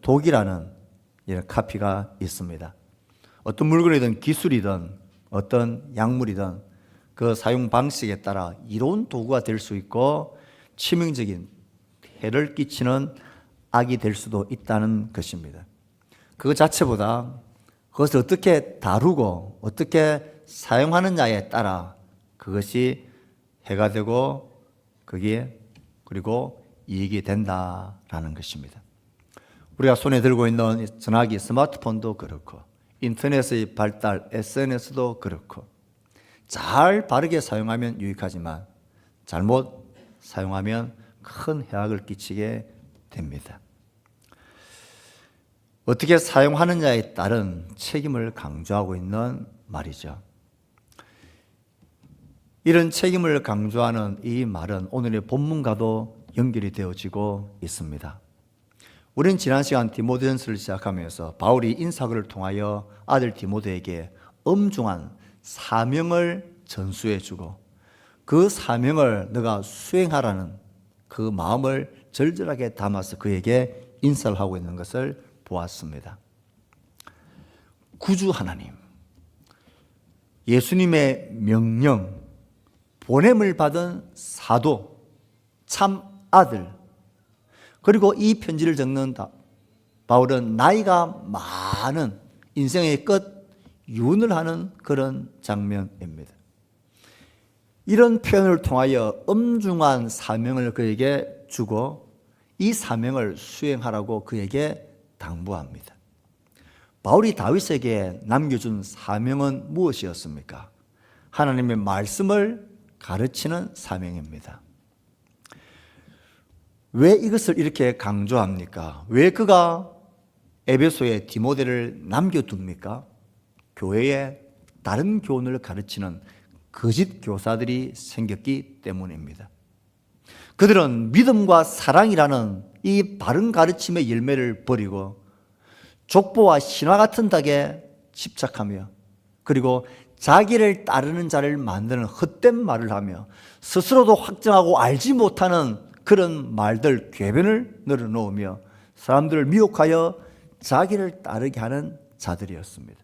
독이라는 이런 카피가 있습니다. 어떤 물건이든 기술이든 어떤 약물이든 그 사용 방식에 따라 이로운 도구가 될 수 있고 치명적인 해를 끼치는 악이 될 수도 있다는 것입니다. 그것 자체보다 그것을 어떻게 다루고 어떻게 사용하느냐에 따라 그것이 해가 되고 그게 그리고 이익이 된다라는 것입니다. 우리가 손에 들고 있는 전화기, 스마트폰도 그렇고 인터넷의 발달, SNS도 그렇고 잘 바르게 사용하면 유익하지만 잘못 사용하면 큰 해악을 끼치게 됩니다. 어떻게 사용하느냐에 따른 책임을 강조하고 있는 말이죠. 이런 책임을 강조하는 이 말은 오늘의 본문과도 연결이 되어지고 있습니다. 우리는 지난 시간 디모데전서를 시작하면서 바울이 인사글을 통하여 아들 디모데에게 엄중한 사명을 전수해 주고 그 사명을 너가 수행하라는 그 마음을 절절하게 담아서 그에게 인사를 하고 있는 것을 보았습니다. 구주 하나님, 예수님의 명령, 보냄을 받은 사도, 참 아들, 그리고 이 편지를 적는 바울은 나이가 많은 인생의 끝 윤을 하는 그런 장면입니다. 이런 표현을 통하여 엄중한 사명을 그에게 주고 이 사명을 수행하라고 그에게 당부합니다. 바울이 다윗에게 남겨준 사명은 무엇이었습니까? 하나님의 말씀을 가르치는 사명입니다. 왜 이것을 이렇게 강조합니까? 왜 그가 에베소에 디모데를 남겨둡니까? 교회에 다른 교훈을 가르치는 거짓 교사들이 생겼기 때문입니다. 그들은 믿음과 사랑이라는 이 바른 가르침의 열매를 버리고 족보와 신화 같은 덕에 집착하며 그리고 자기를 따르는 자를 만드는 헛된 말을 하며 스스로도 확정하고 알지 못하는 그런 말들, 궤변을 늘어놓으며 사람들을 미혹하여 자기를 따르게 하는 자들이었습니다.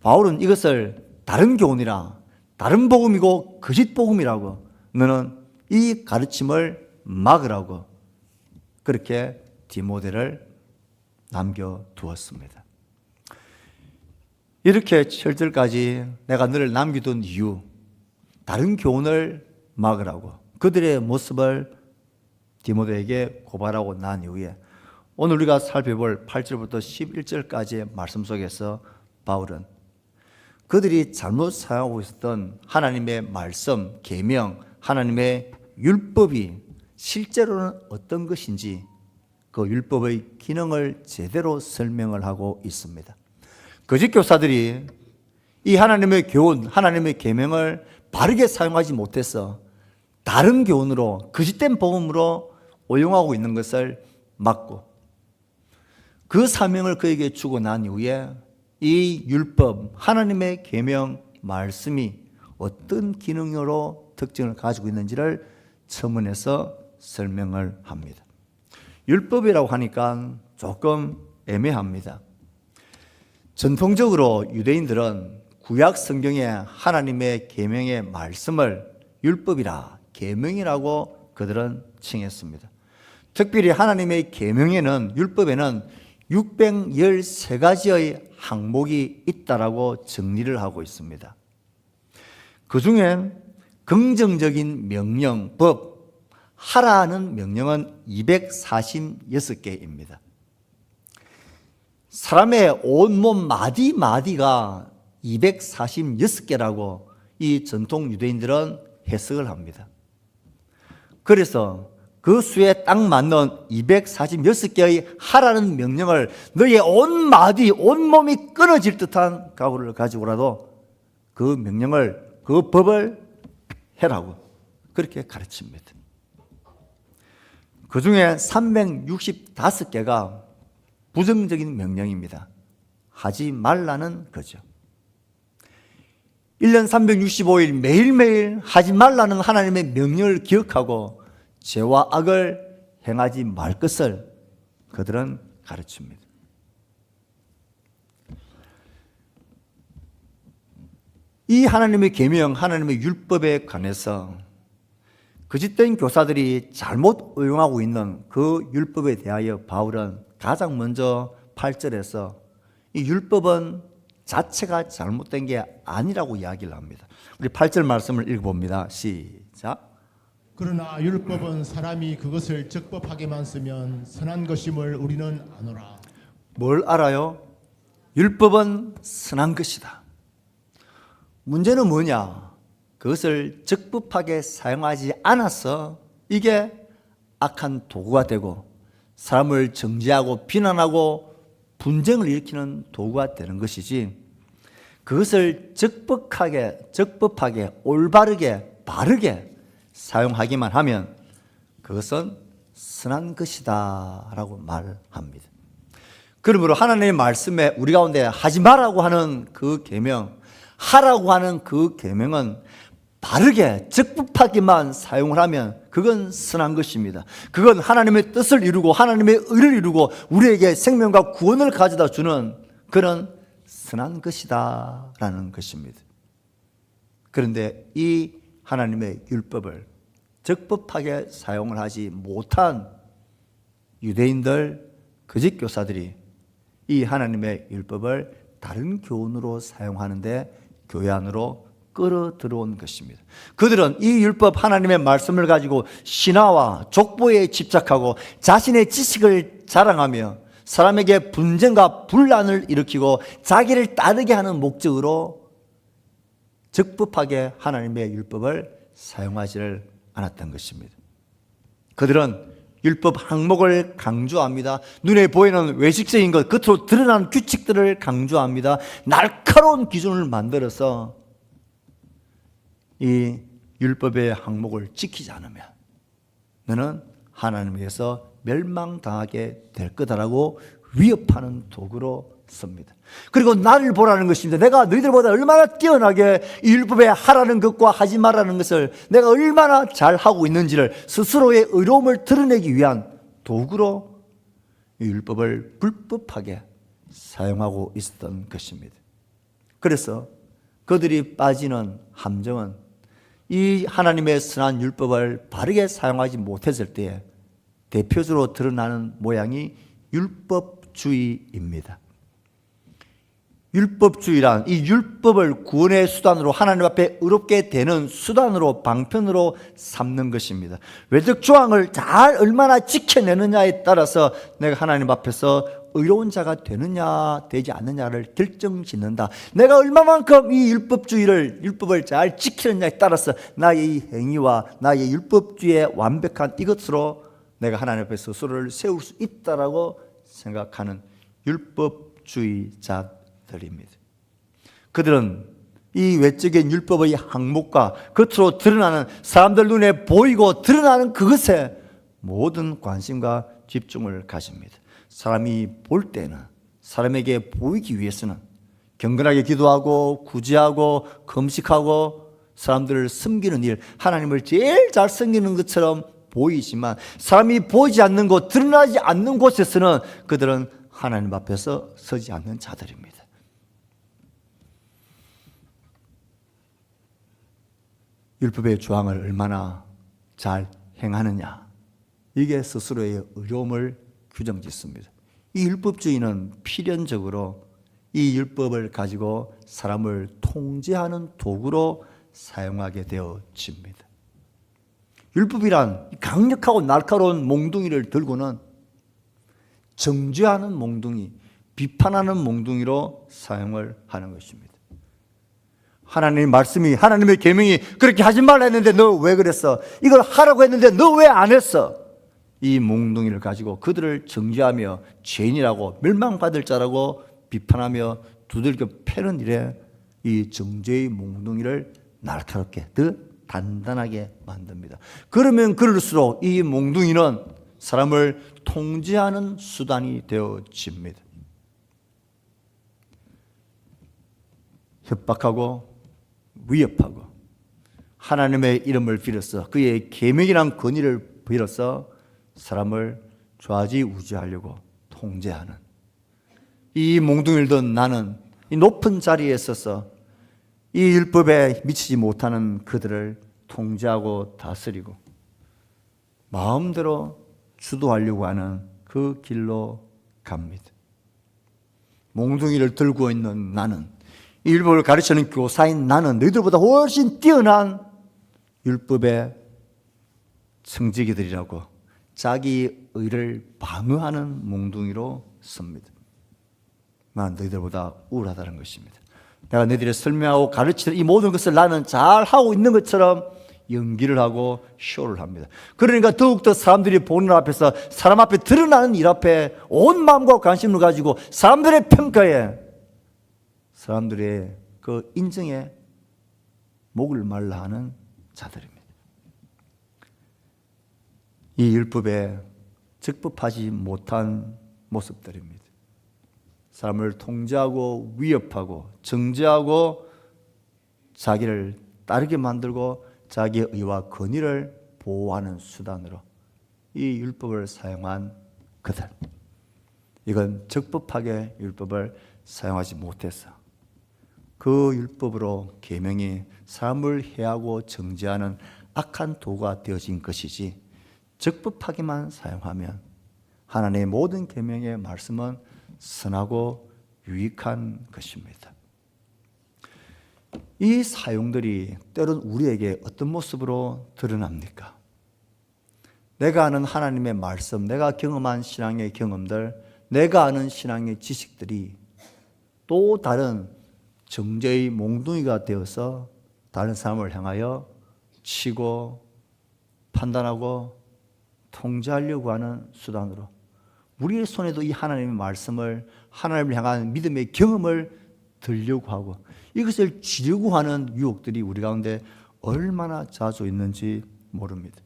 바울은 이것을 다른 교훈이라 다른 복음이고 거짓 복음이라고 너는 이 가르침을 막으라고 그렇게 디모데를 남겨두었습니다. 이렇게 7절까지 내가 너를 남겨둔 이유, 다른 교훈을 막으라고 그들의 모습을 디모데에게 고발하고 난 이후에 오늘 우리가 살펴볼 8절부터 11절까지의 말씀 속에서 바울은 그들이 잘못 사용하고 있었던 하나님의 말씀, 계명, 하나님의 율법이 실제로는 어떤 것인지 그 율법의 기능을 제대로 설명을 하고 있습니다. 거짓 교사들이 이 하나님의 교훈, 하나님의 계명을 바르게 사용하지 못해서 다른 교훈으로 거짓된 복음으로 오용하고 있는 것을 막고 그 사명을 그에게 주고 난 이후에 이 율법, 하나님의 계명, 말씀이 어떤 기능으로 특징을 가지고 있는지를 첨언해서 설명을 합니다. 율법이라고 하니까 조금 애매합니다. 전통적으로 유대인들은 구약 성경의 하나님의 계명의 말씀을 율법이라 계명이라고 그들은 칭했습니다. 특별히 하나님의 계명에는 율법에는 613가지의 항목이 있다라고 정리를 하고 있습니다. 그 중에 긍정적인 명령, 법, 하라는 명령은 246개입니다. 사람의 온몸 마디마디가 246개라고 이 전통 유대인들은 해석을 합니다. 그래서 그 수에 딱 맞는 246개의 하라는 명령을 너의 온 마디, 온 몸이 끊어질 듯한 각오를 가지고라도 그 명령을, 그 법을 해라고 그렇게 가르칩니다. 그 중에 365개가 부정적인 명령입니다. 하지 말라는 거죠. 1년 365일 매일매일 하지 말라는 하나님의 명령을 기억하고 죄와 악을 행하지 말 것을 그들은 가르칩니다. 이 하나님의 계명, 하나님의 율법에 관해서 거짓된 교사들이 잘못 응용하고 있는 그 율법에 대하여 바울은 가장 먼저 8절에서 이 율법은 자체가 잘못된 게 아니라고 이야기를 합니다. 우리 8절 말씀을 읽어봅니다. 시작. 그러나 율법은 사람이 그것을 적법하게만 쓰면 선한 것임을 우리는 아노라. 뭘 알아요? 율법은 선한 것이다. 문제는 뭐냐? 그것을 적법하게 사용하지 않아서 이게 악한 도구가 되고 사람을 정죄하고 비난하고 분쟁을 일으키는 도구가 되는 것이지, 그것을 적법하게 올바르게 바르게 사용하기만 하면 그것은 선한 것이다 라고 말합니다. 그러므로 하나님의 말씀에 우리 가운데 하지 말라고 하는 그 계명, 하라고 하는 그 계명은 바르게 적법하게만 사용을 하면 그건 선한 것입니다. 그건 하나님의 뜻을 이루고 하나님의 의를 이루고 우리에게 생명과 구원을 가져다 주는 그런 선한 것이다 라는 것입니다. 그런데 이 하나님의 율법을 적법하게 사용을 하지 못한 유대인들, 거짓 교사들이 이 하나님의 율법을 다른 교훈으로 사용하는데 교회 안으로 끌어 들어온 것입니다. 그들은 이 율법 하나님의 말씀을 가지고 신화와 족보에 집착하고 자신의 지식을 자랑하며 사람에게 분쟁과 분란을 일으키고 자기를 따르게 하는 목적으로 적법하게 하나님의 율법을 사용하지를 않았던 것입니다. 그들은 율법 항목을 강조합니다. 눈에 보이는 외식적인 것, 겉으로 드러난 규칙들을 강조합니다. 날카로운 기준을 만들어서 이 율법의 항목을 지키지 않으면 너는 하나님께서 멸망당하게 될 거다라고 위협하는 도구로 씁니다. 그리고 나를 보라는 것입니다. 내가 너희들보다 얼마나 뛰어나게 이 율법에 하라는 것과 하지 말라는 것을 내가 얼마나 잘하고 있는지를 스스로의 의로움을 드러내기 위한 도구로 이 율법을 불법하게 사용하고 있었던 것입니다. 그래서 그들이 빠지는 함정은 이 하나님의 선한 율법을 바르게 사용하지 못했을 때에 대표적으로 드러나는 모양이 율법주의입니다. 율법주의란 이 율법을 구원의 수단으로 하나님 앞에 의롭게 되는 수단으로 방편으로 삼는 것입니다. 외적 조항을 잘 얼마나 지켜내느냐에 따라서 내가 하나님 앞에서 의로운 자가 되느냐 되지 않느냐를 결정짓는다. 내가 얼마만큼 이 율법을 잘 지키느냐에 따라서 나의 이 행위와 나의 율법주의의 완벽한 이것으로 내가 하나님 앞에 스스로를 세울 수 있다라고 생각하는 율법주의자 들입니다. 그들은 이 외적인 율법의 항목과 겉으로 드러나는 사람들 눈에 보이고 드러나는 그것에 모든 관심과 집중을 가집니다. 사람이 볼 때는 사람에게 보이기 위해서는 경건하게 기도하고 구제하고 금식하고 사람들을 섬기는 일, 하나님을 제일 잘 섬기는 것처럼 보이지만 사람이 보이지 않는 곳, 드러나지 않는 곳에서는 그들은 하나님 앞에서 서지 않는 자들입니다. 율법의 조항을 얼마나 잘 행하느냐, 이게 스스로의 의로움을 규정짓습니다. 이 율법주의는 필연적으로 이 율법을 가지고 사람을 통제하는 도구로 사용하게 되어집니다. 율법이란 강력하고 날카로운 몽둥이를 들고는 정죄하는 몽둥이, 비판하는 몽둥이로 사용을 하는 것입니다. 하나님의 말씀이, 하나님의 계명이 그렇게 하지 말라 했는데 너 왜 그랬어? 이걸 하라고 했는데 너 왜 안 했어? 이 몽둥이를 가지고 그들을 정죄하며 죄인이라고 멸망받을 자라고 비판하며 두들겨 패는 일에 이 정죄의 몽둥이를 날카롭게 더 단단하게 만듭니다. 그러면 그럴수록 이 몽둥이는 사람을 통제하는 수단이 되어집니다. 협박하고 위협하고 하나님의 이름을 빌어서 그의 계명이란 권위를 빌어서 사람을 좌지우지하려고 통제하는, 이 몽둥이를 든 나는 이 높은 자리에 있어서 이 율법에 미치지 못하는 그들을 통제하고 다스리고 마음대로 주도하려고 하는 그 길로 갑니다. 몽둥이를 들고 있는 나는, 이 율법을 가르치는 교사인 나는 너희들보다 훨씬 뛰어난 율법의 청지기들이라고 자기 의를 방어하는 몽둥이로 섭니다. 나는 너희들보다 우월하다는 것입니다. 내가 너희들이 설명하고 가르치는 이 모든 것을 나는 잘 하고 있는 것처럼 연기를 하고 쇼를 합니다. 그러니까 더욱더 사람들이 보는 앞에서, 사람 앞에 드러나는 일 앞에 온 마음과 관심을 가지고 사람들의 평가에, 사람들의 그 인정에 목을 말라 하는 자들입니다. 이 율법에 적법하지 못한 모습들입니다. 사람을 통제하고 위협하고 정죄하고 자기를 따르게 만들고 자기의 의와 권위를 보호하는 수단으로 이 율법을 사용한 그들, 이건 적법하게 율법을 사용하지 못해서 그 율법으로 계명이 사람을 해하고 정죄하는 악한 도구가 되어진 것이지, 적법하게만 사용하면 하나님의 모든 계명의 말씀은 선하고 유익한 것입니다. 이 사용들이 때론 우리에게 어떤 모습으로 드러납니까? 내가 아는 하나님의 말씀, 내가 경험한 신앙의 경험들, 내가 아는 신앙의 지식들이 또 다른 정죄의 몽둥이가 되어서 다른 사람을 향하여 치고 판단하고 통제하려고 하는 수단으로 우리의 손에도 이 하나님의 말씀을, 하나님을 향한 믿음의 경험을 들려고 하고 이것을 지려고 하는 유혹들이 우리 가운데 얼마나 자주 있는지 모릅니다.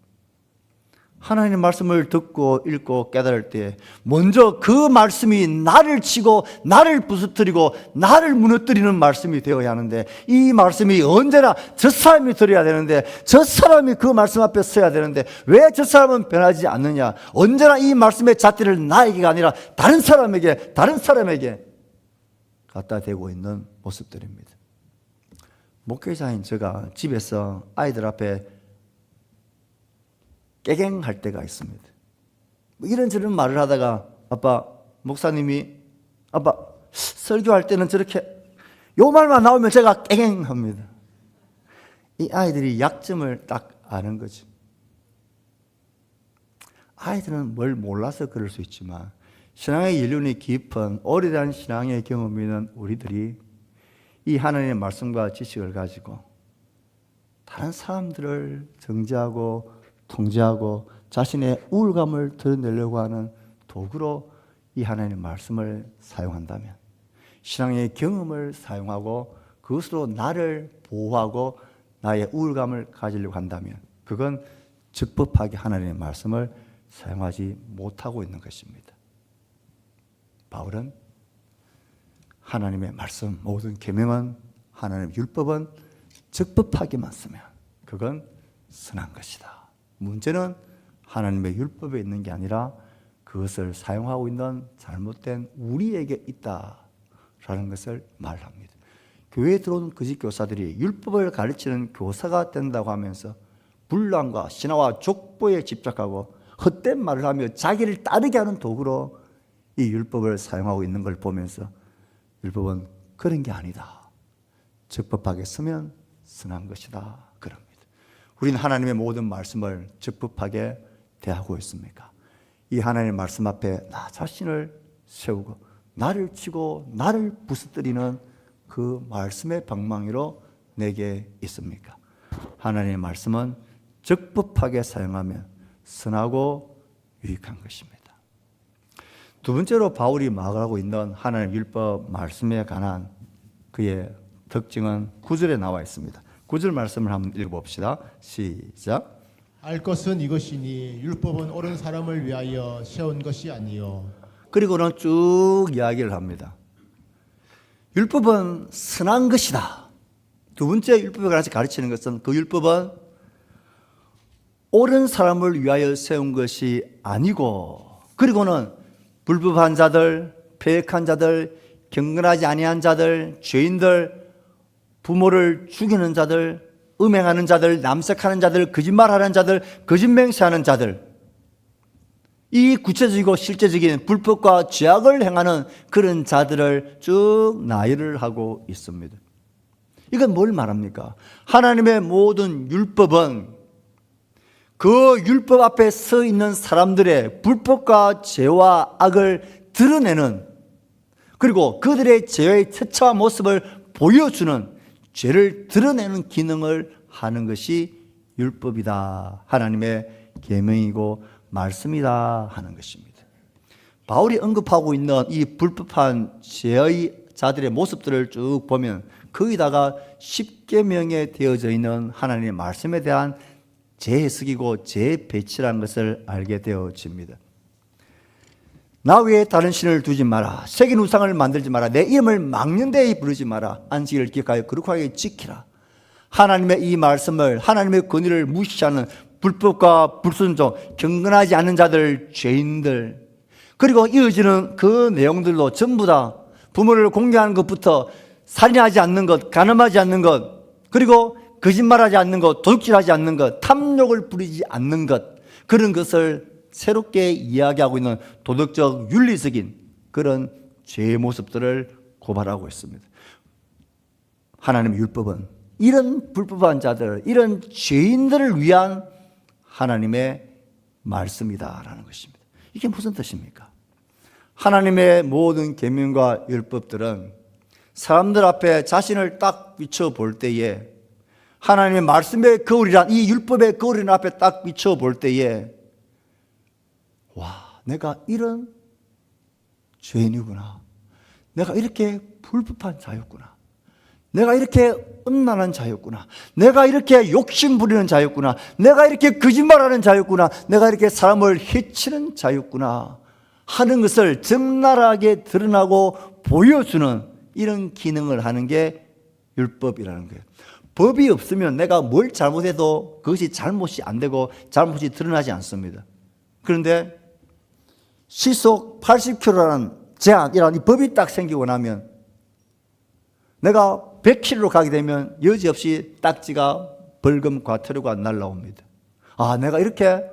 하나님의 말씀을 듣고 읽고 깨달을 때 먼저 그 말씀이 나를 치고 나를 부수뜨리고 나를 무너뜨리는 말씀이 되어야 하는데, 이 말씀이 언제나 저 사람이 들어야 되는데, 저 사람이 그 말씀 앞에 서야 되는데 왜 저 사람은 변하지 않느냐? 언제나 이 말씀의 잣대를 나에게가 아니라 다른 사람에게 갖다 대고 있는 모습들입니다. 목회자인 제가 집에서 아이들 앞에 깨갱할 때가 있습니다. 이런저런 말을 하다가 아빠, 목사님이 아빠 설교할 때는 저렇게 요 말만 나오면 제가 깨갱합니다. 이 아이들이 약점을 딱 아는 거죠. 아이들은 뭘 몰라서 그럴 수 있지만 신앙의 연륜이 깊은 오래된 신앙의 경험이 있는 우리들이 이 하나님의 말씀과 지식을 가지고 다른 사람들을 정죄하고 통제하고 자신의 우울감을 드러내려고 하는 도구로 이 하나님의 말씀을 사용한다면, 신앙의 경험을 사용하고 그것으로 나를 보호하고 나의 우울감을 가지려고 한다면 그건 적법하게 하나님의 말씀을 사용하지 못하고 있는 것입니다. 바울은 하나님의 말씀, 모든 계명은, 하나님의 율법은 적법하게만 쓰면 그건 선한 것이다. 문제는 하나님의 율법에 있는 게 아니라 그것을 사용하고 있는 잘못된 우리에게 있다라는 것을 말합니다. 교회에 들어온 거짓 교사들이 율법을 가르치는 교사가 된다고 하면서 분란과 신화와 족보에 집착하고 헛된 말을 하며 자기를 따르게 하는 도구로 이 율법을 사용하고 있는 걸 보면서 율법은 그런 게 아니다, 적법하게 쓰면 선한 것이다 그럽니다. 우리는 하나님의 모든 말씀을 적법하게 대하고 있습니까? 이 하나님의 말씀 앞에 나 자신을 세우고 나를 치고 나를 부수뜨리는 그 말씀의 방망이로 내게 있습니까? 하나님의 말씀은 적법하게 사용하면 선하고 유익한 것입니다. 두 번째로 바울이 말하고 있는 하나님 율법 말씀에 관한 그의 특징은 9절에 나와 있습니다. 9절 말씀을 한번 읽어봅시다. 시작. 알 것은 이것이니 율법은 옳은 사람을 위하여 세운 것이 아니요. 그리고는 쭉 이야기를 합니다. 율법은 선한 것이다. 두 번째 율법에 관해서 가르치는 것은 그 율법은 옳은 사람을 위하여 세운 것이 아니고, 그리고는 불법한 자들, 패역한 자들, 경건하지 아니한 자들, 죄인들, 부모를 죽이는 자들, 음행하는 자들, 남색하는 자들, 거짓말하는 자들, 거짓맹세하는 자들, 이 구체적이고 실제적인 불법과 죄악을 행하는 그런 자들을 쭉 나열을 하고 있습니다. 이건 뭘 말합니까? 하나님의 모든 율법은 그 율법 앞에 서 있는 사람들의 불법과 죄와 악을 드러내는, 그리고 그들의 죄의 처처와 모습을 보여주는, 죄를 드러내는 기능을 하는 것이 율법이다, 하나님의 계명이고 말씀이다 하는 것입니다. 바울이 언급하고 있는 이 불법한 죄의 자들의 모습들을 쭉 보면 거기다가 십계명에 되어져 있는 하나님의 말씀에 대한 재해석이고 재배치라는 것을 알게 되어집니다. 나 외에 다른 신을 두지 마라. 새긴 우상을 만들지 마라. 내 이름을 막는 데에 부르지 마라. 안식일을 기억하여 거룩하게 지키라. 하나님의 이 말씀을, 하나님의 권위를 무시하는 불법과 불순종, 경건하지 않는 자들, 죄인들, 그리고 이어지는 그 내용들도 전부 다 부모를 공경하는 것부터 살인하지 않는 것, 간음하지 않는 것, 그리고 거짓말하지 않는 것, 도둑질하지 않는 것, 탐욕을 부리지 않는 것, 그런 것을 새롭게 이야기하고 있는 도덕적 윤리적인 그런 죄의 모습들을 고발하고 있습니다. 하나님의 율법은 이런 불법한 자들, 이런 죄인들을 위한 하나님의 말씀이다라는 것입니다. 이게 무슨 뜻입니까? 하나님의 모든 계명과 율법들은 사람들 앞에 자신을 딱 비춰볼 때에, 하나님의 말씀의 거울이란, 이 율법의 거울이란 앞에 딱 비춰볼 때에, 와, 내가 이런 죄인이구나. 내가 이렇게 불법한 자였구나. 내가 이렇게 음란한 자였구나. 내가 이렇게 욕심 부리는 자였구나. 내가 이렇게 거짓말하는 자였구나. 내가 이렇게 사람을 해치는 자였구나 하는 것을 적나라하게 드러나고 보여주는 이런 기능을 하는 게 율법이라는 거예요. 법이 없으면 내가 뭘 잘못해도 그것이 잘못이 안 되고 잘못이 드러나지 않습니다. 그런데 시속 80km라는 제한이라는 이 법이 딱 생기고 나면 내가 100km로 가게 되면 여지없이 딱지가 벌금 과태료가 날라옵니다. 아, 내가 이렇게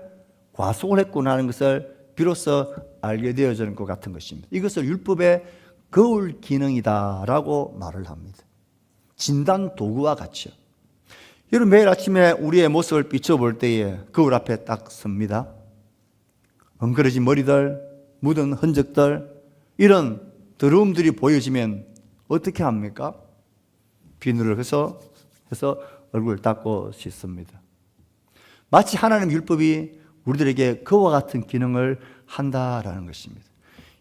과속을 했구나 하는 것을 비로소 알게 되어지는 것 같은 것입니다. 이것을 율법의 거울 기능이다라고 말을 합니다. 진단 도구와 같이요. 여러분, 매일 아침에 우리의 모습을 비춰볼 때에 거울 앞에 딱 섭니다. 엉그러진 머리들, 묻은 흔적들, 이런 더러움들이 보여지면 어떻게 합니까? 비누를 해서 얼굴을 닦고 씻습니다. 마치 하나님 율법이 우리들에게 그와 같은 기능을 한다라는 것입니다.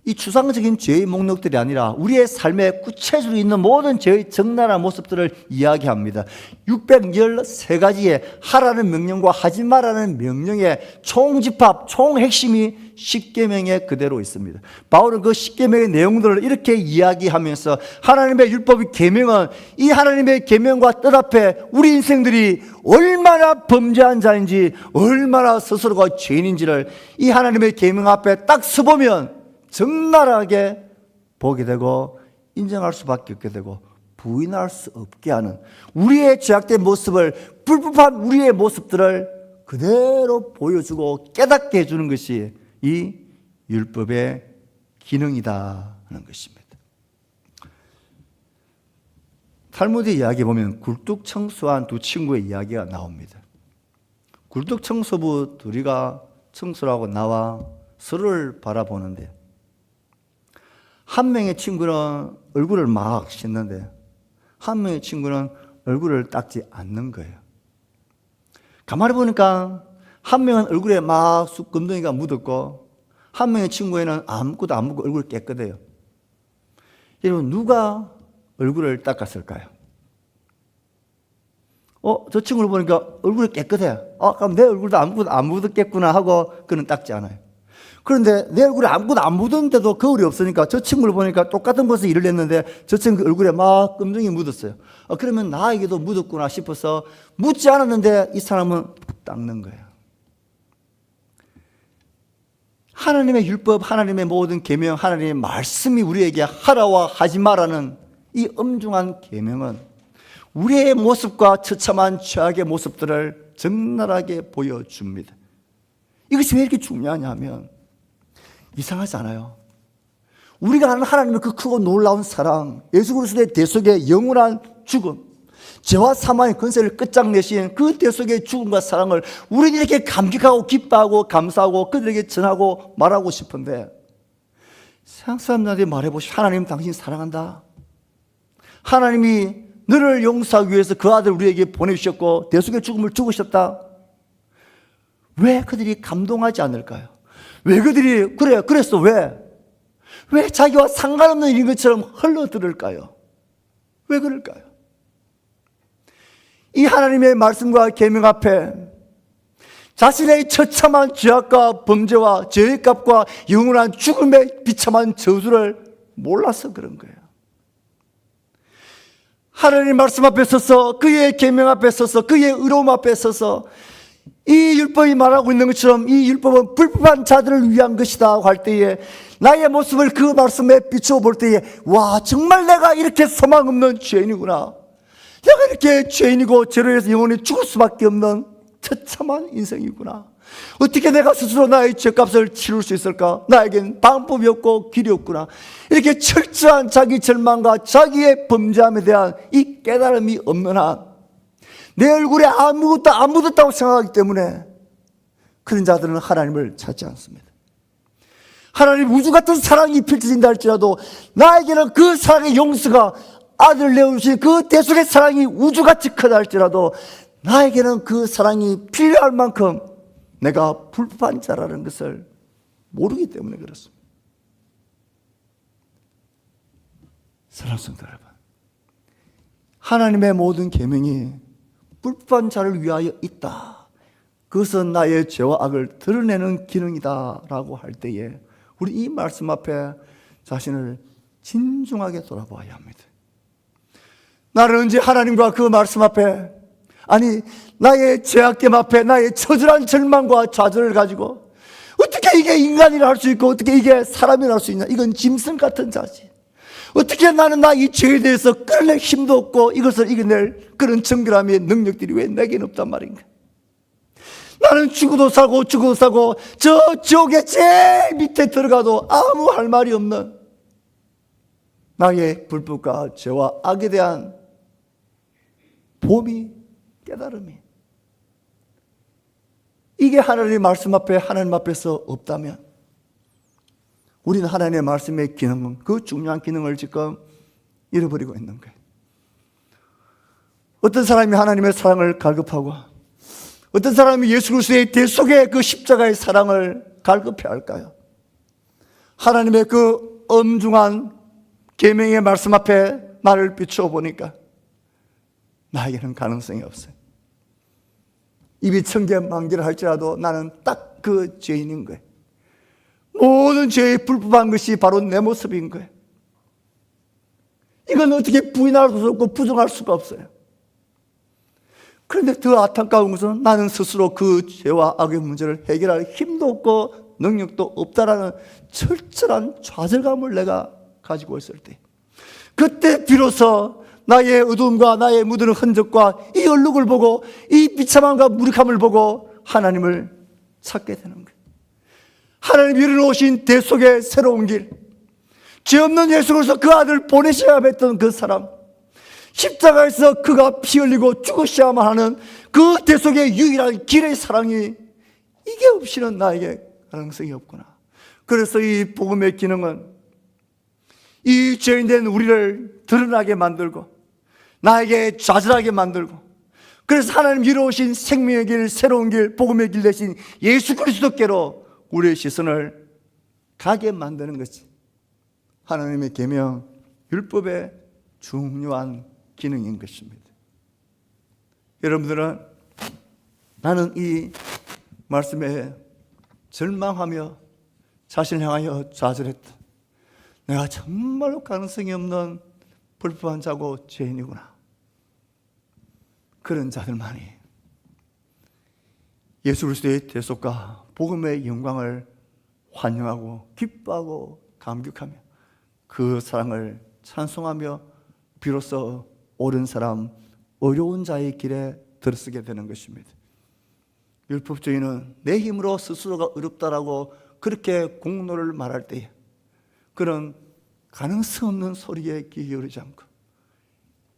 이 추상적인 죄의 목록들이 아니라 우리의 삶에 구체적으로 있는 모든 죄의 적나라한 모습들을 이야기합니다. 613가지의 하라는 명령과 하지 말라는 명령의 총집합, 총핵심이 십계명에 그대로 있습니다. 바울은 그 십계명의 내용들을 이렇게 이야기하면서 하나님의 율법의 계명은 이 하나님의 계명과 뜻 앞에 우리 인생들이 얼마나 범죄한 자인지, 얼마나 스스로가 죄인인지를 이 하나님의 계명 앞에 딱 서보면 적나라하게 보게 되고 인정할 수밖에 없게 되고 부인할 수 없게 하는, 우리의 죄악된 모습을, 불법한 우리의 모습들을 그대로 보여주고 깨닫게 해주는 것이 이 율법의 기능이다 하는 것입니다. 탈무드 이야기 보면 굴뚝청소한 두 친구의 이야기가 나옵니다. 굴뚝청소부 둘이가 청소를 하고 나와 서로를 바라보는데, 한 명의 친구는 얼굴을 막 씻는데 한 명의 친구는 얼굴을 닦지 않는 거예요. 가만히 보니까 한 명은 얼굴에 막 쑥금덩이가 묻었고 한 명의 친구에는 아무것도 안 묻고 얼굴이 깨끗해요. 여러분, 누가 얼굴을 닦았을까요? 저 친구를 보니까 얼굴이 깨끗해. 그럼 내 얼굴도 아무것도 안 묻었겠구나 하고 그는 닦지 않아요. 그런데 내 얼굴에 아무것도 안 묻었는데도 거울이 없으니까 저 친구를 보니까 똑같은 곳에 일을 했는데 저 친구 얼굴에 막 금덩이 묻었어요. 그러면 나에게도 묻었구나 싶어서 묻지 않았는데 이 사람은 닦는 거예요. 하나님의 율법, 하나님의 모든 계명, 하나님의 말씀이 우리에게 하라와 하지 마라는 이 엄중한 계명은 우리의 모습과 처참한 죄악의 모습들을 적나라하게 보여줍니다. 이것이 왜 이렇게 중요하냐 하면 이상하지 않아요? 우리가 아는 하나님의 그 크고 놀라운 사랑, 예수 그리스도의 대속의 영원한 죽음, 죄와 사망의 권세를 끝장내신 그 대속의 죽음과 사랑을 우리는 이렇게 감격하고 기뻐하고 감사하고 그들에게 전하고 말하고 싶은데, 세상 사람들한테 말해보시오. 하나님 당신 사랑한다. 하나님이 너를 용서하기 위해서 그 아들 우리에게 보내주셨고 대속의 죽음을 죽으셨다. 왜 그들이 감동하지 않을까요? 왜 그들이 그랬어? 왜 자기와 상관없는 일인 것처럼 흘러들을까요? 왜 그럴까요? 이 하나님의 말씀과 계명 앞에 자신의 처참한 죄악과 범죄와 죄의 값과 영원한 죽음의 비참한 저주를 몰라서 그런 거예요. 하나님 말씀 앞에 서서, 그의 계명 앞에 서서, 그의 의로움 앞에 서서 이 율법이 말하고 있는 것처럼 이 율법은 불법한 자들을 위한 것이다 할 때에 나의 모습을 그 말씀에 비추어 볼 때에, 와, 정말 내가 이렇게 소망 없는 죄인이구나. 내가 이렇게 죄인이고 죄로 해서 영원히 죽을 수밖에 없는 처참한 인생이구나. 어떻게 내가 스스로 나의 죄값을 치룰 수 있을까? 나에겐 방법이 없고 길이 없구나. 이렇게 철저한 자기 절망과 자기의 범죄함에 대한 이 깨달음이 없는 한 내 얼굴에 아무것도 안 묻었다고 생각하기 때문에 그런 자들은 하나님을 찾지 않습니다. 하나님 우주 같은 사랑이 펼쳐진다 할지라도 나에게는 그 사랑의 용서가, 아들 내어주신 그 대속의 사랑이 우주같이 크다 할지라도 나에게는 그 사랑이 필요할 만큼 내가 불법한 자라는 것을 모르기 때문에 그렇습니다. 사랑하는 성도 여러분, 하나님의 모든 계명이 불법한 자를 위하여 있다. 그것은 나의 죄와 악을 드러내는 기능이다 라고 할 때에 우리 이 말씀 앞에 자신을 진중하게 돌아보아야 합니다. 나는 언제 하나님과 그 말씀 앞에, 아니 나의 죄악됨 앞에 나의 처절한 절망과 좌절을 가지고 어떻게 이게 인간이라 할 수 있고 어떻게 이게 사람이라 할 수 있냐, 이건 짐승 같은 자지. 어떻게 나는 나 이 죄에 대해서 끌어낼 힘도 없고 이것을 이겨낼 그런 정결함의 능력들이 왜 내게는 없단 말인가. 나는 죽어도 살고 저 지옥의 제일 밑에 들어가도 아무 할 말이 없는 나의 불법과 죄와 악에 대한 봄이, 깨달음이, 이게 하나님의 말씀 앞에, 하나님 앞에서 없다면 우리는 하나님의 말씀의 기능은, 그 중요한 기능을 지금 잃어버리고 있는 거예요. 어떤 사람이 하나님의 사랑을 갈급하고 어떤 사람이 예수 그리스도의 대속의 그 십자가의 사랑을 갈급해 할까요? 하나님의 그 엄중한 계명의 말씀 앞에 나를 비추어 보니까 나에게는 가능성이 없어요. 입이 천개만개를 할지라도 나는 딱 그 죄인인 거예요. 모든 죄의 불법한 것이 바로 내 모습인 거예요. 이건 어떻게 부인할 수 없고 부정할 수가 없어요. 그런데 더 안타까운 것은 나는 스스로 그 죄와 악의 문제를 해결할 힘도 없고 능력도 없다라는 철저한 좌절감을 내가 가지고 있을 때, 그때 비로소 나의 어두움과 나의 묻은 흔적과 이 얼룩을 보고 이 비참함과 무력함을 보고 하나님을 찾게 되는 거예요. 하나님이 열어놓으신 대속의 새로운 길, 죄 없는 예수 그리스도 그 아들 보내셔야 했던 그 사랑, 십자가에서 그가 피 흘리고 죽으셔야만 하는 그 대속의 유일한 길의 사랑이, 이게 없이는 나에게 가능성이 없구나. 그래서 이 복음의 기능은 이 죄인된 우리를 드러나게 만들고 나에게 좌절하게 만들고, 그래서 하나님 이루어오신 생명의 길, 새로운 길, 복음의 길 대신 예수 그리스도께로 우리의 시선을 가게 만드는 것이 하나님의 계명, 율법의 중요한 기능인 것입니다. 여러분들은 나는 이 말씀에 절망하며 자신을 향하여 좌절했다, 내가 정말로 가능성이 없는 불법한 자고 죄인이구나, 그런 자들만이 예수 그리스도의 대속과 복음의 영광을 환영하고 기뻐하고 감격하며 그 사랑을 찬송하며 비로소 옳은 사람, 어려운 자의 길에 들어서게 되는 것입니다. 율법주의는 내 힘으로 스스로가 어렵다라고 그렇게 공로를 말할 때에 그런 가능성 없는 소리에 귀 기울이지 않고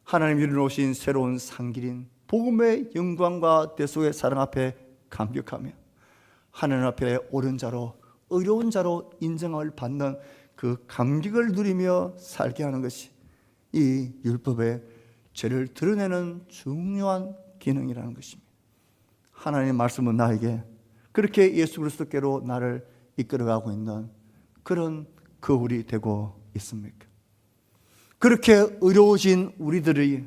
하나님 이루어오신 새로운 상길인 복음의 영광과 대속의 사랑 앞에 감격하며 하나님 앞에 옳은 자로 어려운 자로 인정을 받는 그 감격을 누리며 살게 하는 것이 이 율법의 죄를 드러내는 중요한 기능이라는 것입니다. 하나님의 말씀은 나에게 그렇게 예수 그리스도께로 나를 이끌어가고 있는 그런 거울이 되고 있습니까? 그렇게 어려우신 우리들이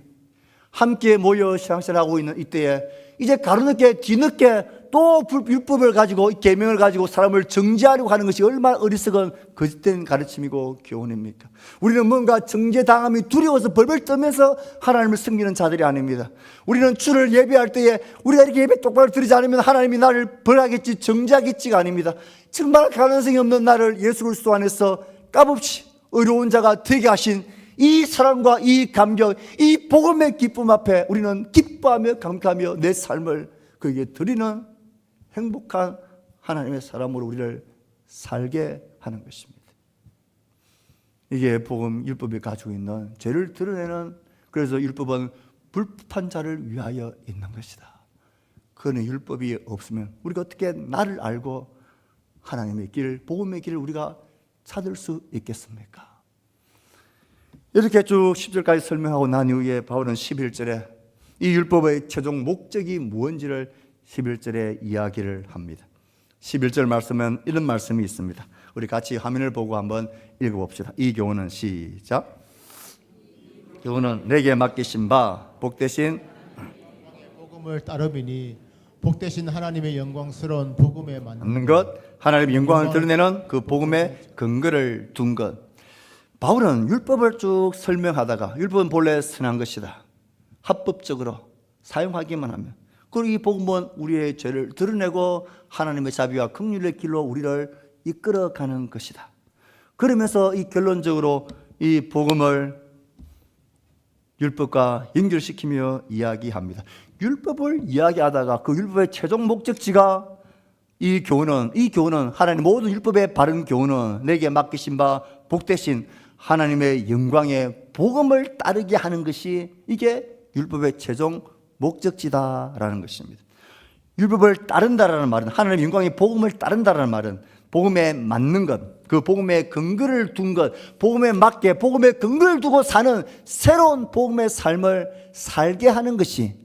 함께 모여 신앙생활하고 있는 이때에 이제 가로늦게 뒤늦게 또 율법을 가지고 계명을 가지고 사람을 정죄하려고 하는 것이 얼마나 어리석은 거짓된 가르침이고 교훈입니까? 우리는 뭔가 정죄당함이 두려워서 벌벌 떨면서 하나님을 섬기는 자들이 아닙니다. 우리는 주를 예배할 때에 우리가 이렇게 예배 똑바로 드리지 않으면 하나님이 나를 벌하겠지 정죄하겠지가 아닙니다. 정말 가능성이 없는 나를 예수 그리스도 안에서 값없이 어려운 자가 되게 하신 이 사랑과 이 감격, 이 복음의 기쁨 앞에 우리는 기뻐하며 감격하며 내 삶을 그에게 드리는 행복한 하나님의 사람으로 우리를 살게 하는 것입니다. 이게 복음 율법이 가지고 있는 죄를 드러내는, 그래서 율법은 불법한 자를 위하여 있는 것이다. 그는 율법이 없으면 우리가 어떻게 나를 알고 하나님의 길, 복음의 길을 우리가 찾을 수 있겠습니까? 이렇게 쭉 10절까지 설명하고 난 이후에 바울은 11절에 이 율법의 최종 목적이 무엇인지를 11절에 이야기를 합니다. 11절 말씀은 이런 말씀이 있습니다. 우리 같이 화면을 보고 한번 읽어봅시다. 이 교훈은 시작. 교훈은 내게 맡기신 바 복되신 복음을 따르미니 복되신 하나님의 영광스러운 복음에 맞는 것, 하나님의 영광을 드러내는 그 복음의 근거를 둔 것. 바울은 율법을 쭉 설명하다가 율법은 본래 선한 것이다, 합법적으로 사용하기만 하면, 그리고 이 복음은 우리의 죄를 드러내고 하나님의 자비와 긍휼의 길로 우리를 이끌어가는 것이다. 그러면서 이 결론적으로 이 복음을 율법과 연결시키며 이야기합니다. 율법을 이야기하다가 그 율법의 최종 목적지가 이 교훈은 하나님 모든 율법의 바른 교훈은 내게 맡기신 바 복되신 하나님의 영광의 복음을 따르게 하는 것이 이게 율법의 최종 목적지다라는 것입니다. 율법을 따른다라는 말은, 하나님의 영광의 복음을 따른다라는 말은 복음에 맞는 것, 그 복음의 근거를 둔 것, 복음에 맞게 복음의 근거를 두고 사는 새로운 복음의 삶을 살게 하는 것이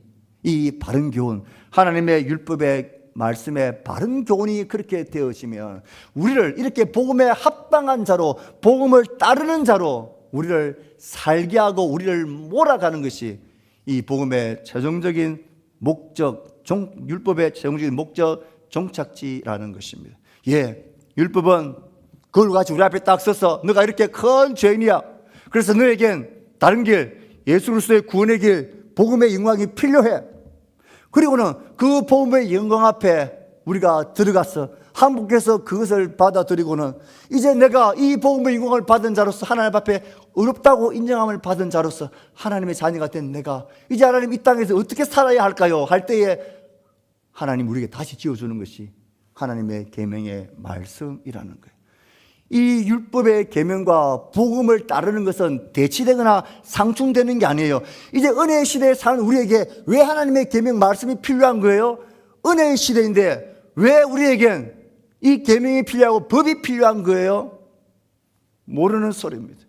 이 바른 교훈, 하나님의 율법의 말씀의 바른 교훈이 그렇게 되어지면 우리를 이렇게 복음에 합당한 자로, 복음을 따르는 자로 우리를 살게 하고 우리를 몰아가는 것이 이 복음의 최종적인 목적, 율법의 최종적인 목적, 종착지라는 것입니다. 예, 율법은 그걸 가지고 우리 앞에 딱 서서 너가 이렇게 큰 죄인이야, 그래서 너에겐 다른 길, 예수 그리스도의 구원의 길, 복음의 영광이 필요해. 그리고는 그 복음의 영광 앞에 우리가 들어가서 한국에서 그것을 받아들이고는 이제 내가 이 복음의 영광을 받은 자로서 하나님 앞에 어렵다고 인정함을 받은 자로서 하나님의 자녀가 된 내가 이제 하나님 이 땅에서 어떻게 살아야 할까요? 할 때에 하나님 우리에게 다시 지어주는 것이 하나님의 계명의 말씀이라는 거예요. 이 율법의 계명과 복음을 따르는 것은 대치되거나 상충되는 게 아니에요. 이제 은혜의 시대에 사는 우리에게 왜 하나님의 계명 말씀이 필요한 거예요? 은혜의 시대인데 왜 우리에겐 이 계명이 필요하고 법이 필요한 거예요? 모르는 소리입니다.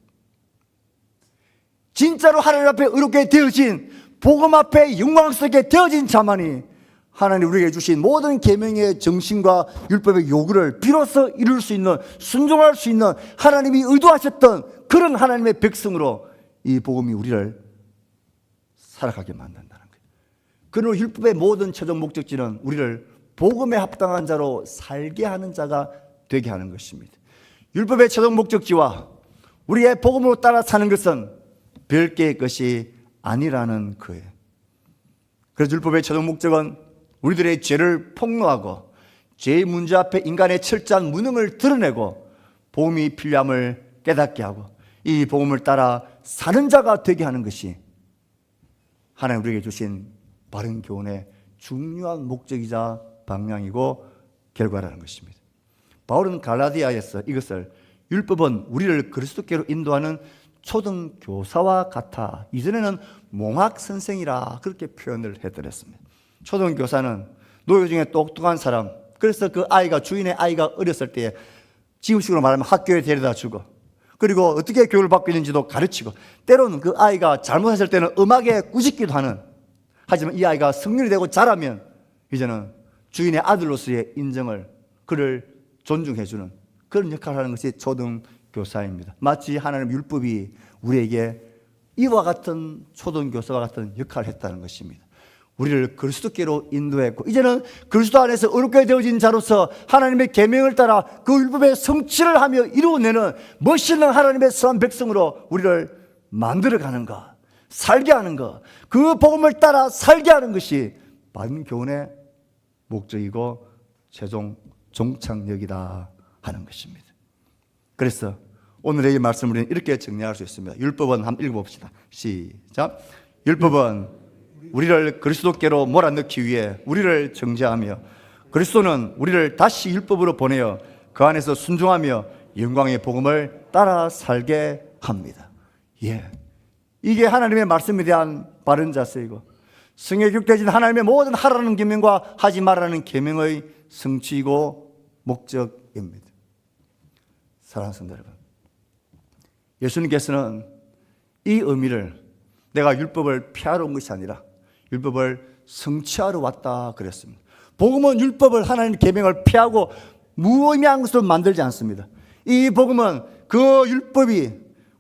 진짜로 하나님 앞에 의롭게 되어진, 복음 앞에 영광스럽게 되어진 자만이 하나님 우리에게 주신 모든 계명의 정신과 율법의 요구를 비로소 이룰 수 있는, 순종할 수 있는 하나님이 의도하셨던 그런 하나님의 백성으로 이 복음이 우리를 살아가게 만든다는 거예요. 그러므로 율법의 모든 최종 목적지는 우리를 복음에 합당한 자로 살게 하는 자가 되게 하는 것입니다. 율법의 최종 목적지와 우리의 복음으로 따라 사는 것은 별개의 것이 아니라는 거예요. 그래서 율법의 최종 목적은 우리들의 죄를 폭로하고 죄의 문제 앞에 인간의 철저한 무능을 드러내고 복음이 필요함을 깨닫게 하고 이 복음을 따라 사는 자가 되게 하는 것이 하나님 우리에게 주신 바른 교훈의 중요한 목적이자 방향이고 결과라는 것입니다. 바울은 갈라디아에서 이것을 율법은 우리를 그리스도께로 인도하는 초등교사와 같아, 이전에는 몽학선생이라 그렇게 표현을 해드렸습니다. 초등교사는 노예 중에 똑똑한 사람, 그래서 그 아이가, 주인의 아이가 어렸을 때에 지금식으로 말하면 학교에 데려다 주고, 그리고 어떻게 교육을 받고 있는지도 가르치고, 때로는 그 아이가 잘못했을 때는 음악에 꾸짖기도 하는, 하지만 이 아이가 성년이 되고 자라면 이제는 주인의 아들로서의 인정을, 그를 존중해주는 그런 역할을 하는 것이 초등교사입니다. 마치 하나님 율법이 우리에게 이와 같은 초등교사와 같은 역할을 했다는 것입니다. 우리를 그리스도께로 인도했고, 이제는 그리스도 안에서 의롭게 되어진 자로서 하나님의 계명을 따라 그 율법의 성취를 하며 이루어내는 멋있는 하나님의 선한 백성으로 우리를 만들어가는 것, 살게 하는 것, 그 복음을 따라 살게 하는 것이 바른 교훈의 목적이고 최종 종착역이다 하는 것입니다. 그래서 오늘의 이 말씀을 우리는 이렇게 정리할 수 있습니다. 율법은 한번 읽어봅시다. 시작. 율법은 우리를 그리스도께로 몰아넣기 위해 우리를 정죄하며, 그리스도는 우리를 다시 율법으로 보내어 그 안에서 순종하며 영광의 복음을 따라 살게 합니다. 예, 이게 하나님의 말씀에 대한 바른 자세이고 성경에 기록되어진 하나님의 모든 하라는 계명과 하지 말라는 계명의 성취이고 목적입니다. 사랑하는 성도 여러분, 예수님께서는 이 의미를 내가 율법을 폐하러 온 것이 아니라 율법을 성취하러 왔다 그랬습니다. 복음은 율법을, 하나님의 계명을 폐하고 무의미한 것으로 만들지 않습니다. 이 복음은 그 율법이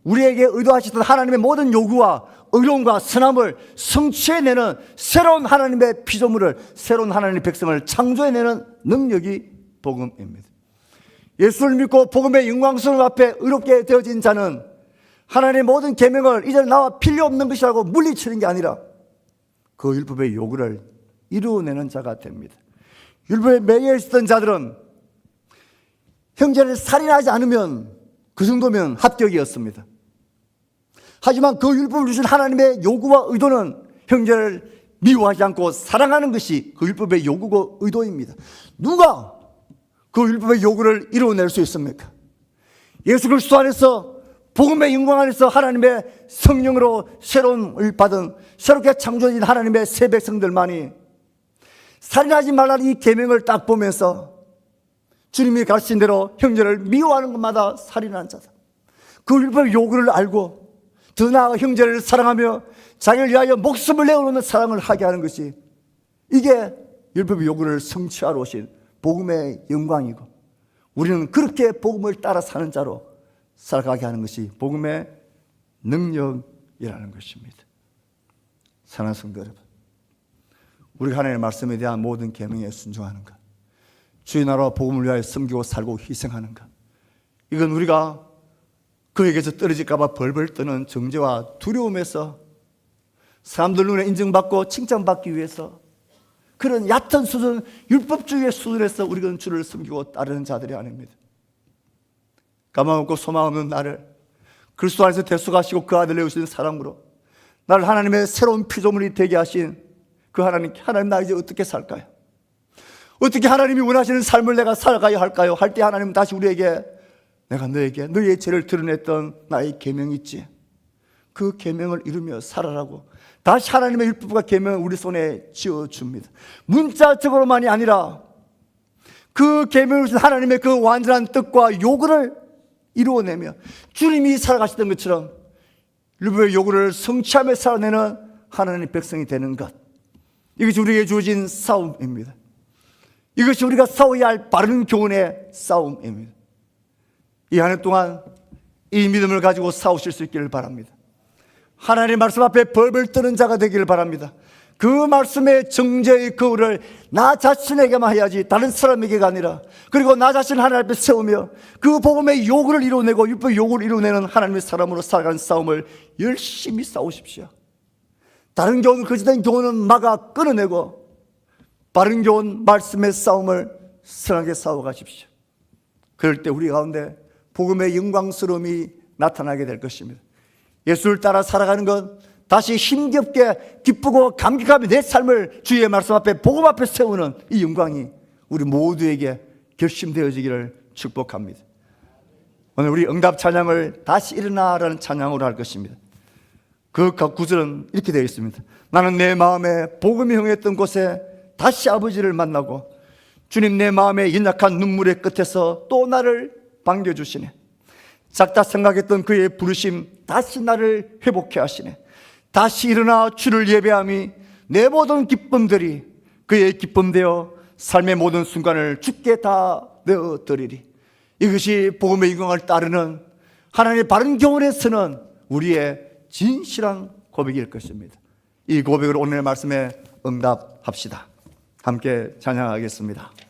우리에게 의도하셨던 하나님의 모든 요구와 의로움과 선함을 성취해내는 새로운 하나님의 피조물을, 새로운 하나님의 백성을 창조해내는 능력이 복음입니다. 예수를 믿고 복음의 영광스러움 앞에 의롭게 되어진 자는 하나님의 모든 계명을 이제 나와 필요 없는 것이라고 물리치는 게 아니라 그 율법의 요구를 이루어내는 자가 됩니다. 율법에 매여 있었던 자들은 형제를 살인하지 않으면 그 정도면 합격이었습니다. 하지만 그 율법을 주신 하나님의 요구와 의도는 형제를 미워하지 않고 사랑하는 것이 그 율법의 요구고 의도입니다. 누가 그 율법의 요구를 이루어낼 수 있습니까? 예수 그리스도 안에서 복음의 영광 안에서 하나님의 성령으로 새로움을 받은 새롭게 창조해진 하나님의 새 백성들만이 살인하지 말라는 이 계명을 딱 보면서 주님이 가르친 대로 형제를 미워하는 것마다 살인하는 자다. 그 율법의 요구를 알고 더 나아가 형제를 사랑하며 자기를 위하여 목숨을 내어놓는 사랑을 하게 하는 것이, 이게 율법의 요구를 성취하러 오신 복음의 영광이고, 우리는 그렇게 복음을 따라 사는 자로 살아가게 하는 것이 복음의 능력이라는 것입니다. 사랑하는 성도 여러분, 우리가 하나님의 말씀에 대한 모든 계명에 순종하는 것, 주의 나라와 복음을 위하여 섬기고 살고 희생하는 것, 이건 우리가 그에게서 떨어질까 봐 벌벌 떠는 정죄와 두려움에서 사람들 눈에 인정받고 칭찬받기 위해서 그런 얕은 수준, 율법주의의 수준에서 우리는 주를 섬기고 따르는 자들이 아닙니다. 가망 없고 소망 없는 나를 그리스도 안에서 대속하시고 그 아들 내어주신 사랑으로 나를 하나님의 새로운 피조물이 되게 하신 그 하나님 나 이제 어떻게 살까요? 어떻게 하나님이 원하시는 삶을 내가 살아가야 할까요? 할 때 하나님은 다시 우리에게, 내가 너에게 너희의 죄를 드러냈던 나의 계명이 있지, 그 계명을 이루며 살아라고 다시 하나님의 율법과 계명을 우리 손에 쥐어줍니다. 문자적으로만이 아니라 그 계명을 주신 하나님의 그 완전한 뜻과 요구를 이루어내며 주님이 살아가시던 것처럼 율법의 요구를 성취하며 살아내는 하나님의 백성이 되는 것, 이것이 우리에게 주어진 싸움입니다. 이것이 우리가 싸워야 할 바른 교훈의 싸움입니다. 이 한 해 동안 이 믿음을 가지고 싸우실 수 있기를 바랍니다. 하나님의 말씀 앞에 벌벌 떠는 자가 되기를 바랍니다. 그 말씀의 정죄의 거울을 나 자신에게만 해야지 다른 사람에게가 아니라, 그리고 나 자신을 하나님 앞에 세우며 그 복음의 요구를 이루어내고 율법의 요구를 이루어내는 하나님의 사람으로 살아가는 싸움을 열심히 싸우십시오. 다른 교훈, 거짓된 교훈은 막아 끊어내고 바른 교훈, 말씀의 싸움을 선하게 싸워가십시오. 그럴 때 우리 가운데 복음의 영광스러움이 나타나게 될 것입니다. 예수를 따라 살아가는 것, 다시 힘겹게 기쁘고 감격하며 내 삶을 주의 말씀 앞에 복음 앞에 세우는 이 영광이 우리 모두에게 결심되어지기를 축복합니다. 오늘 우리 응답 찬양을 다시 일어나라는 찬양으로 할 것입니다. 그 구절은 이렇게 되어 있습니다. 나는 내 마음에 복음이 흥했던 곳에 다시 아버지를 만나고 주님 내 마음에 연약한 눈물의 끝에서 또 나를 반겨주시네. 작다 생각했던 그의 부르심 다시 나를 회복해 하시네. 다시 일어나 주를 예배함이 내 모든 기쁨들이 그의 기쁨 되어 삶의 모든 순간을 주께 다 내어드리리. 이것이 복음의 영광을 따르는 하나님의 바른 교훈에 서는 우리의 진실한 고백일 것입니다. 이 고백을 오늘의 말씀에 응답합시다. 함께 찬양하겠습니다.